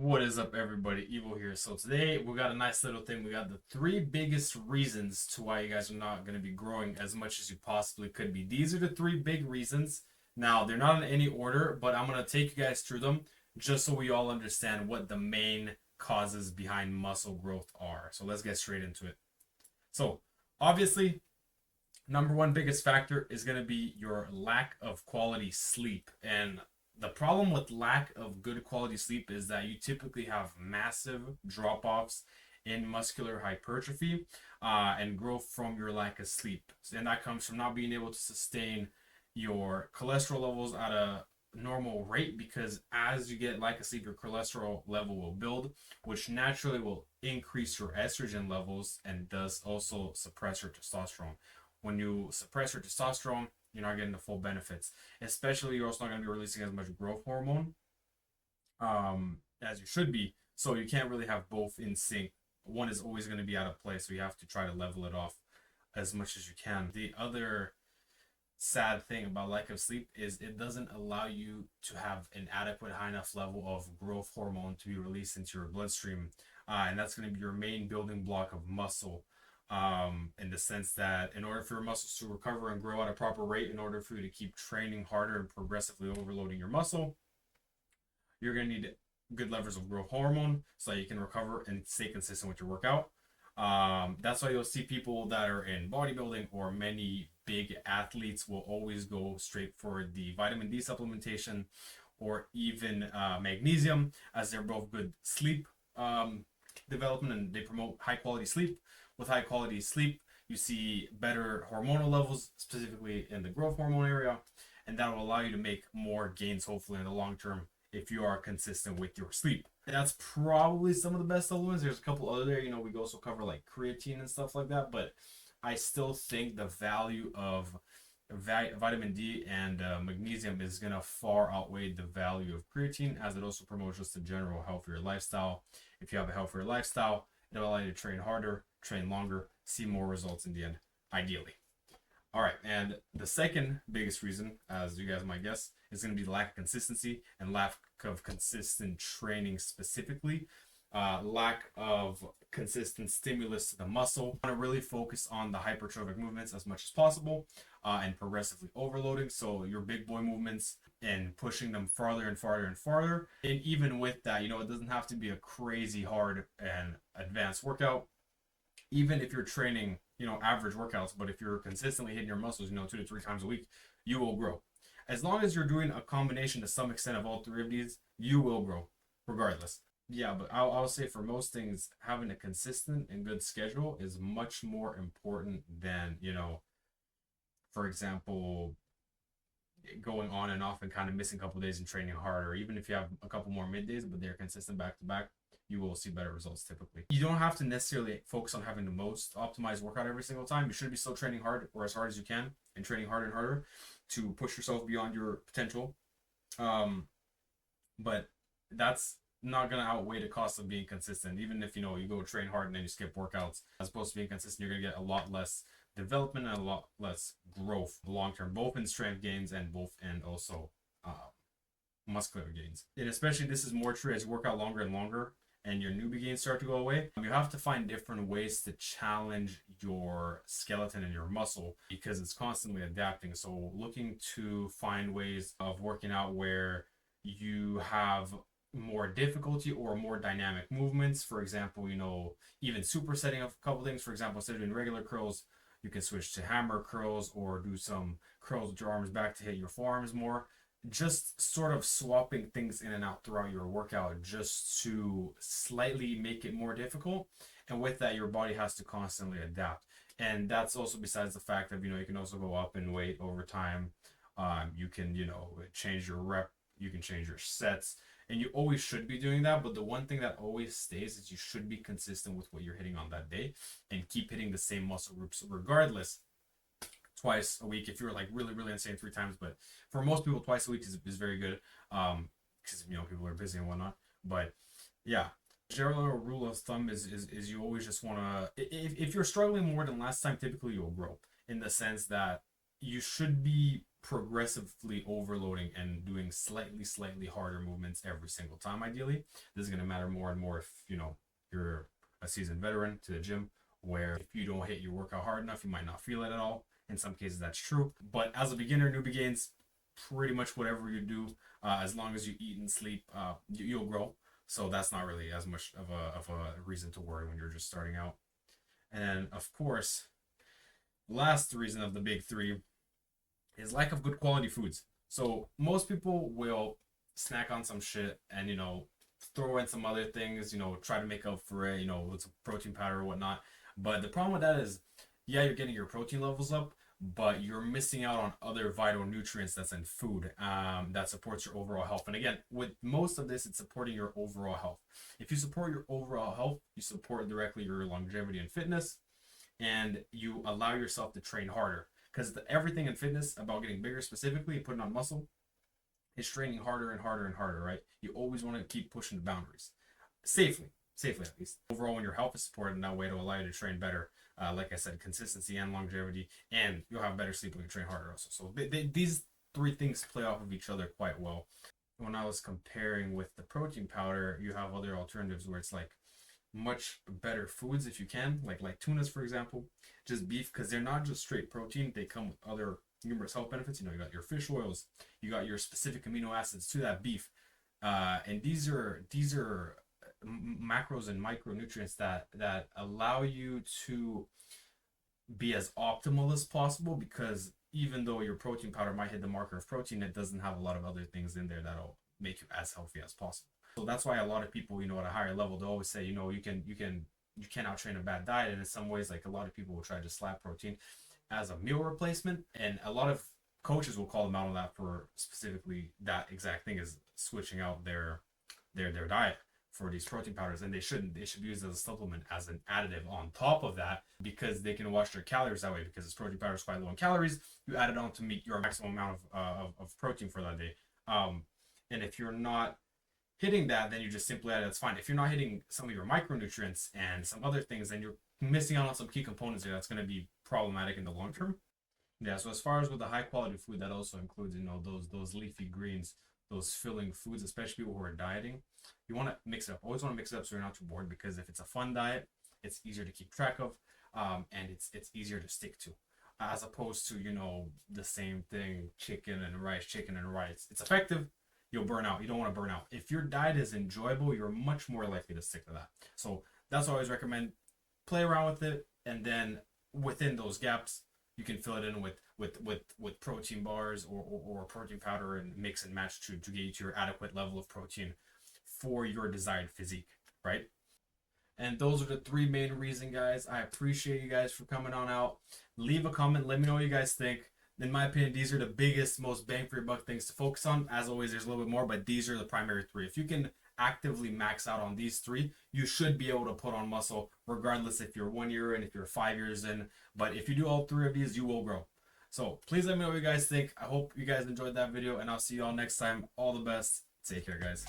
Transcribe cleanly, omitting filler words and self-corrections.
What is up, everybody? Evil here. So today we got a nice little thing. We got the three biggest reasons to why you guys are not going to be growing as much as you possibly could be. These are the three big reasons. Now, they're not in any order, but I'm going to take you guys through them just so we all understand what the main causes behind muscle growth are. So let's get straight into it. So, obviously, number one biggest factor is going to be your lack of quality sleep. And the problem with lack of good quality sleep is that you typically have massive drop offs in muscular hypertrophy and growth from your lack of sleep. And that comes from not being able to sustain your cholesterol levels at a normal rate, because as you get lack of sleep, your cholesterol level will build, which naturally will increase your estrogen levels and does also suppress your testosterone. When you suppress your testosterone, you're not getting the full benefits. Especially, you're also not going to be releasing as much growth hormone as you should be. So you can't really have both in sync. One is always going to be out of place. So you have to try to level it off as much as you can. The other sad thing about lack of sleep is it doesn't allow you to have an adequate high enough level of growth hormone to be released into your bloodstream. And that's going to be your main building block of muscle, in the sense that in order for your muscles to recover and grow at a proper rate, in order for you to keep training harder and progressively overloading your muscle, you're going to need good levels of growth hormone so that you can recover and stay consistent with your workout. That's why you'll see people that are in bodybuilding or many big athletes will always go straight for the vitamin D supplementation or even magnesium, as they're both good sleep development and they promote high quality sleep. With high quality sleep, you see better hormonal levels, specifically in the growth hormone area, and that will allow you to make more gains, hopefully, in the long term if you are consistent with your sleep. And that's probably some of the best supplements. There's a couple other there, we also cover like creatine and stuff like that, but I still think the value of vitamin D and magnesium is going to far outweigh the value of creatine, as it also promotes just a general healthier lifestyle. If you have a healthier lifestyle, it'll allow you to train harder, train longer, see more results in the end, ideally. All right, and the second biggest reason, as you guys might guess, is going to be the lack of consistency and lack of consistent training specifically. Lack of consistent stimulus to the muscle. I want to really focus on the hypertrophic movements as much as possible, and progressively overloading. So your big boy movements and pushing them farther and farther and farther. And even with that, it doesn't have to be a crazy hard and advanced workout. Even if you're training, average workouts, but if you're consistently hitting your muscles, 2 to 3 times a week, you will grow. As long as you're doing a combination to some extent of all three of these, you will grow regardless. Yeah, but I'll say for most things, having a consistent and good schedule is much more important than, for example, going on and off and kind of missing a couple of days and training hard, or even if you have a couple more middays, but they're consistent back to back, you will see better results typically. You don't have to necessarily focus on having the most optimized workout every single time. You should be still training hard or as hard as you can and training harder and harder to push yourself beyond your potential. But that's not going to outweigh the cost of being consistent. Even if you go train hard and then you skip workouts, as opposed to being consistent, you're going to get a lot less development and a lot less growth long term, both in strength gains and also muscular gains. And especially this is more true as you work out longer and longer and your newbie gains start to go away. You have to find different ways to challenge your skeleton and your muscle, because it's constantly adapting. So looking to find ways of working out where you have more difficulty or more dynamic movements. For example, even supersetting of a couple things. For example, instead of doing regular curls, you can switch to hammer curls or do some curls with your arms back to hit your forearms more. Just sort of swapping things in and out throughout your workout just to slightly make it more difficult. And with that, your body has to constantly adapt. And that's also besides the fact that, you can also go up in weight over time. You can, change your rep, you can change your sets, and you always should be doing that. But the one thing that always stays is you should be consistent with what you're hitting on that day and keep hitting the same muscle groups regardless. Twice a week if you're like really really insane 3 times, but for most people twice a week is very good, because people are busy and whatnot. But yeah, general rule of thumb is you always just want to, if you're struggling more than last time, typically you'll grow, in the sense that you should be progressively overloading and doing slightly harder movements every single time. Ideally, this is going to matter more and more if you're a seasoned veteran to the gym, where if you don't hit your workout hard enough, you might not feel it at all. In some cases that's true, but as a beginner, newbie gains, pretty much whatever you do, as long as you eat and sleep, you'll grow. So that's not really as much of a reason to worry when you're just starting out. And of course, last reason of the big three is lack of good quality foods. So most people will snack on some shit and throw in some other things, try to make up for it, with some protein powder or whatnot. But the problem with that is, yeah, you're getting your protein levels up, but you're missing out on other vital nutrients that's in food, that supports your overall health. And again, with most of this, it's supporting your overall health. If you support your overall health, you support directly your longevity and fitness, and you allow yourself to train harder. Because everything in fitness about getting bigger, specifically putting on muscle, is training harder and harder and harder, right? You always want to keep pushing the boundaries safely at least. Overall, when your health is supported in that way, to allow you to train better, like I said, consistency and longevity, and you'll have better sleep when you train harder also. So these three things play off of each other quite well. When I was comparing with the protein powder, you have other alternatives where it's like much better foods if you can, like tunas, for example, just beef, because they're not just straight protein. They come with other numerous health benefits. You got your fish oils, you got your specific amino acids to that beef, and these are macros and micronutrients that allow you to be as optimal as possible, because even though your protein powder might hit the marker of protein, it doesn't have a lot of other things in there that'll make you as healthy as possible. So that's why a lot of people, at a higher level, they always say, you cannot train a bad diet. And in some ways, like, a lot of people will try to slap protein as a meal replacement, and a lot of coaches will call them out on that for specifically that exact thing, is switching out their diet for these protein powders. And they shouldn't. They should be used as a supplement, as an additive on top of that, because they can watch their calories that way, because this protein powder is quite low in calories. You add it on to meet your maximum amount of protein for that day. And if you're not hitting that, then you just simply add it. That's fine. If you're not hitting some of your micronutrients and some other things, then you're missing out on some key components here. That's going to be problematic in the long term. Yeah, so as far as with the high quality food, that also includes those leafy greens, those filling foods, especially people who are dieting. You want to mix it up. Always want to mix it up so you're not too bored, because if it's a fun diet, it's easier to keep track of, and it's easier to stick to, as opposed to the same thing, chicken and rice. It's effective. You'll burn out. You don't want to burn out. If your diet is enjoyable, you're much more likely to stick to that. So that's what I always recommend. Play around with it, and then within those gaps, you can fill it in with protein bars or protein powder, and mix and match to get you to your adequate level of protein for your desired physique, right? And those are the three main reasons, guys. I appreciate you guys for coming on out. Leave a comment. Let me know what you guys think. In my opinion, these are the biggest, most bang for your buck things to focus on. As always, there's a little bit more, but these are the primary three. If you can actively max out on these three, you should be able to put on muscle, regardless if you're 1 year in, if you're 5 years in. But if you do all three of these, you will grow. So please let me know what you guys think. I hope you guys enjoyed that video, and I'll see you all next time. All the best. Take care, guys.